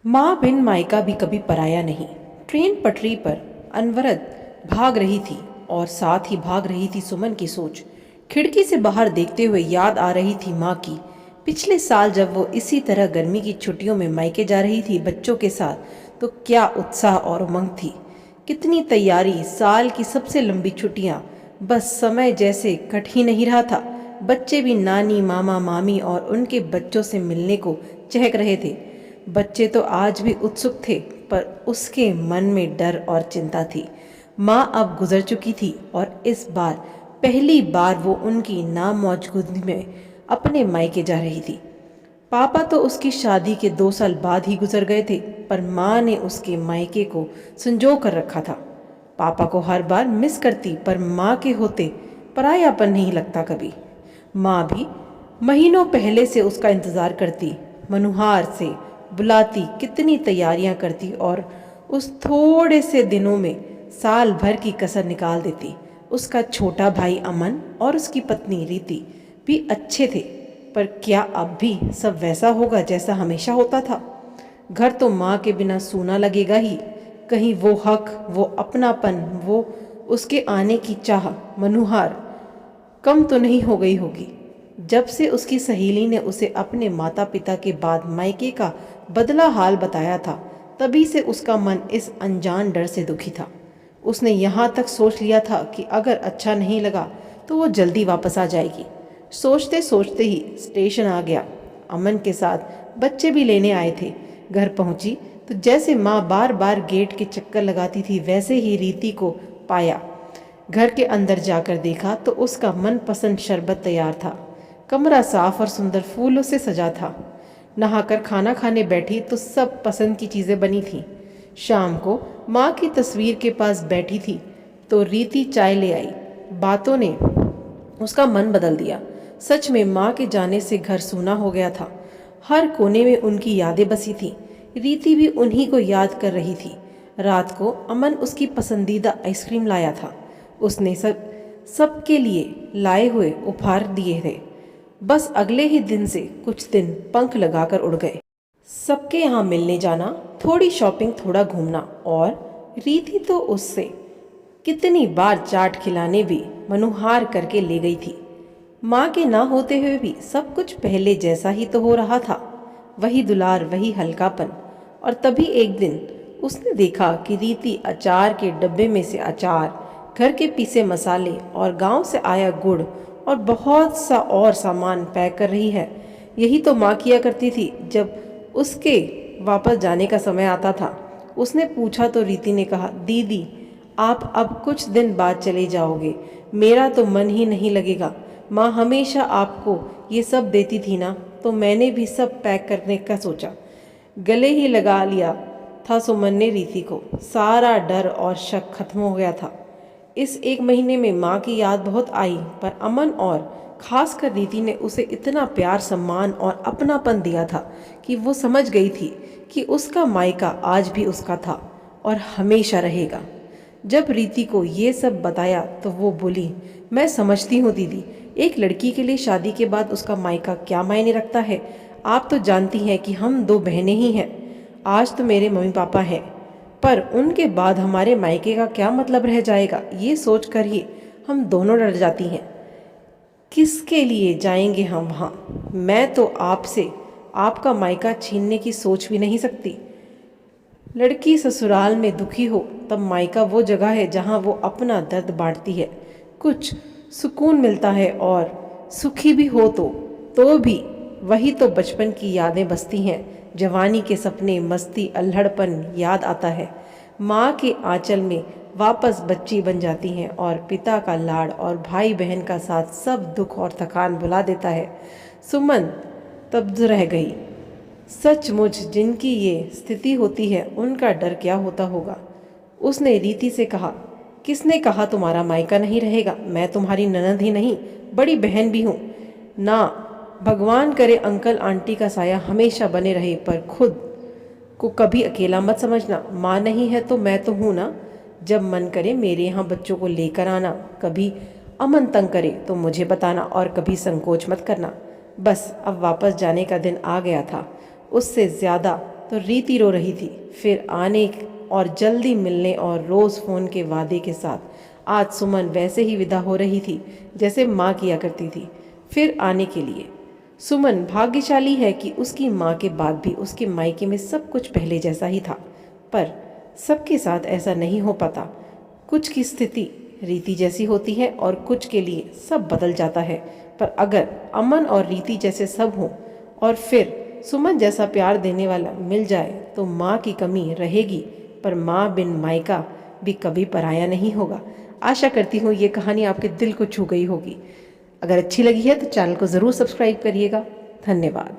माँ बिन मायका भी कभी पराया नहीं। ट्रेन पटरी पर अनवरत भाग रही थी और साथ ही भाग रही थी सुमन की सोच। खिड़की से बाहर देखते हुए याद आ रही थी माँ की। पिछले साल जब वो इसी तरह गर्मी की छुट्टियों में मायके जा रही थी बच्चों के साथ, तो क्या उत्साह और उमंग थी। कितनी तैयारी, साल की सबसे लंबी छुट्टियाँ। बस समय जैसे कट ही नहीं रहा था। बच्चे भी नानी, मामा, मामी और उनके बच्चों से मिलने को चहक रहे थे। बच्चे तो आज भी उत्सुक थे, पर उसके मन में डर और चिंता थी। माँ अब गुजर चुकी थी और इस बार पहली बार वो उनकी नामौजूदगी में अपने मायके जा रही थी। पापा तो उसकी शादी के 2 साल बाद ही गुजर गए थे, पर माँ ने उसके मायके को संजो कर रखा था। पापा को हर बार मिस करती, पर माँ के होते परायापन नहीं लगता कभी। माँ भी महीनों पहले से उसका इंतज़ार करती, मनुहार से बुलाती, कितनी तैयारियां करती और उस थोड़े से दिनों में साल भर की कसर निकाल देती। उसका छोटा भाई अमन और उसकी पत्नी रीति भी अच्छे थे, पर क्या अब भी सब वैसा होगा जैसा हमेशा होता था। घर तो माँ के बिना सूना लगेगा ही। कहीं वो हक, वो अपनापन, वो उसके आने की चाह, मनुहार कम तो नहीं हो गई होगी। जब से उसकी सहेली ने उसे अपने माता पिता के बाद मायके का बदला हाल बताया था, तभी से उसका मन इस अनजान डर से दुखी था। उसने यहाँ तक सोच लिया था कि अगर अच्छा नहीं लगा तो वो जल्दी वापस आ जाएगी। सोचते सोचते ही स्टेशन आ गया। अमन के साथ बच्चे भी लेने आए थे। घर पहुंची तो जैसे माँ बार बार गेट के चक्कर लगाती थी, वैसे ही रीति को पाया। घर के अंदर जाकर देखा तो उसका मनपसंद शरबत तैयार था। कमरा साफ और सुंदर फूलों से सजा था। नहाकर खाना खाने बैठी तो सब पसंद की चीज़ें बनी थीं। शाम को माँ की तस्वीर के पास बैठी थी तो रीति चाय ले आई। बातों ने उसका मन बदल दिया। सच में माँ के जाने से घर सूना हो गया था। हर कोने में उनकी यादें बसी थीं। रीति भी उन्हीं को याद कर रही थी। रात को अमन उसकी पसंदीदा आइसक्रीम लाया था। उसने सबके लिए लाए हुए उपहार दिए थे। बस अगले ही दिन से कुछ दिन पंख लगाकर उड़ गए। सबके यहाँ मिलने जाना, थोड़ी शॉपिंग, थोड़ा घूमना, और रीति तो उससे कितनी बार चाट खिलाने भी मनुहार करके ले गई थी। माँ के ना होते हुए भी सब कुछ पहले जैसा ही तो हो रहा था। वही दुलार, वही हल्कापन। और तभी एक दिन उसने देखा कि रीति अचार के डब्बे में से अचार, घर के पीसे मसाले और गांव से आया गुड़ और बहुत सा और सामान पैक कर रही है। यही तो माँ किया करती थी जब उसके वापस जाने का समय आता था। उसने पूछा तो रीति ने कहा, दीदी आप अब कुछ दिन बाद चले जाओगे, मेरा तो मन ही नहीं लगेगा। माँ हमेशा आपको ये सब देती थी ना, तो मैंने भी सब पैक करने का सोचा। गले ही लगा लिया था सुमन ने रीति को। सारा डर और शक खत्म हो गया था। इस एक महीने में माँ की याद बहुत आई, पर अमन और खासकर रीति ने उसे इतना प्यार, सम्मान और अपनापन दिया था कि वो समझ गई थी कि उसका मायका आज भी उसका था और हमेशा रहेगा। जब रीति को ये सब बताया तो वो बोली, मैं समझती हूँ दीदी, एक लड़की के लिए शादी के बाद उसका मायका क्या मायने रखता है। आप तो जानती हैं कि हम 2 बहनें ही हैं। आज तो मेरे मम्मी पापा हैं, पर उनके बाद हमारे मायके का क्या मतलब रह जाएगा, ये सोचकर ही हम दोनों डर जाती हैं। किसके लिए जाएंगे हम वहाँ। मैं तो आपसे आपका मायका छीनने की सोच भी नहीं सकती। लड़की ससुराल में दुखी हो तब मायका वो जगह है जहाँ वो अपना दर्द बांटती है, कुछ सुकून मिलता है, और सुखी भी हो तो भी वही तो बचपन की यादें बसती हैं। जवानी के सपने, मस्ती, अल्हड़पन याद आता है। माँ के आंचल में वापस बच्ची बन जाती हैं और पिता का लाड़ और भाई बहन का साथ सब दुख और थकान भुला देता है। सुमन तब्द रह गई। सचमुच जिनकी ये स्थिति होती है उनका डर क्या होता होगा। उसने रीति से कहा, किसने कहा तुम्हारा मायका नहीं रहेगा। मैं तुम्हारी ननद ही नहीं, बड़ी बहन भी हूँ ना। भगवान करे अंकल आंटी का साया हमेशा बने रहे, पर खुद को कभी अकेला मत समझना। माँ नहीं है तो मैं तो हूँ ना। जब मन करे मेरे यहाँ बच्चों को लेकर आना। कभी अमन तंग करे तो मुझे बताना और कभी संकोच मत करना। बस अब वापस जाने का दिन आ गया था। उससे ज़्यादा तो रीति रो रही थी। फिर आने और जल्दी मिलने और रोज़ फ़ोन के वादे के साथ आज सुमन वैसे ही विदा हो रही थी जैसे माँ किया करती थी, फिर आने के लिए। सुमन भाग्यशाली है कि उसकी माँ के बाद भी उसके मायके में सब कुछ पहले जैसा ही था, पर सबके साथ ऐसा नहीं हो पाता। कुछ की स्थिति रीति जैसी होती है और कुछ के लिए सब बदल जाता है। पर अगर अमन और रीति जैसे सब हों और फिर सुमन जैसा प्यार देने वाला मिल जाए तो माँ की कमी रहेगी, पर माँ बिन मायका भी कभी पराया नहीं होगा। आशा करती हूँ ये कहानी आपके दिल को छू गई होगी। अगर अच्छी लगी है तो चैनल को ज़रूर सब्सक्राइब करिएगा। धन्यवाद।